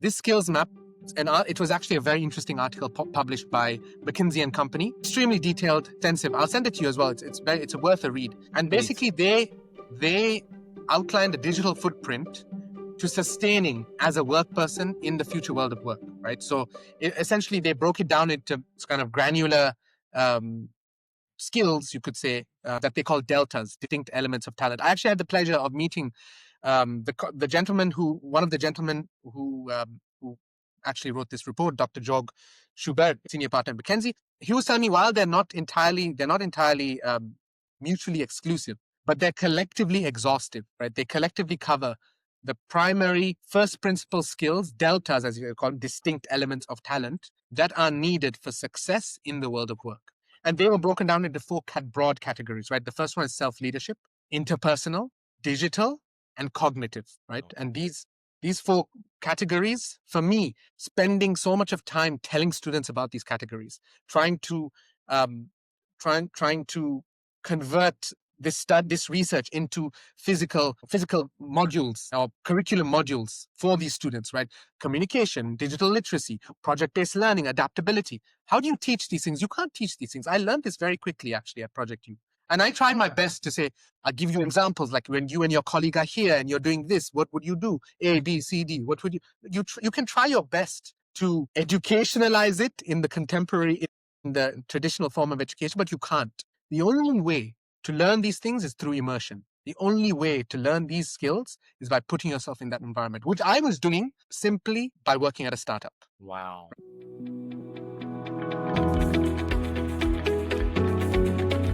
This skills map, it was actually a very interesting article published by McKinsey and Company. Extremely detailed, extensive. I'll send it to you as well. It's worth a read. And basically, they outlined a digital footprint to sustaining as a work person in the future world of work, right? So essentially, they broke it down into kind of granular skills, you could say, that they call deltas, distinct elements of talent. I actually had the pleasure of meeting one of the gentlemen who actually wrote this report, Dr. Jog Schubert, senior partner at McKinsey. He was telling me while they're not entirely mutually exclusive, but they're collectively exhaustive, right? They collectively cover the primary first principle skills, deltas, as you call them, distinct elements of talent that are needed for success in the world of work. And they were broken down into four broad categories, right? The first one is self-leadership, interpersonal, digital, and cognitive, right? And these four categories, for me, spending so much of time telling students about these categories, trying to convert this research into physical modules or curriculum modules for these students, right? Communication, digital literacy, project-based learning, adaptability. How do you teach these things? You can't teach these things. I learned this very quickly, actually, at Project U. And I tried my best to say, I'll give you examples, like when you and your colleague are here and you're doing this, what would you do? A, B, C, D. What would you can try your best to educationalize it in the traditional form of education, but you can't. The only way to learn these things is through immersion. The only way to learn these skills is by putting yourself in that environment, which I was doing simply by working at a startup. Wow.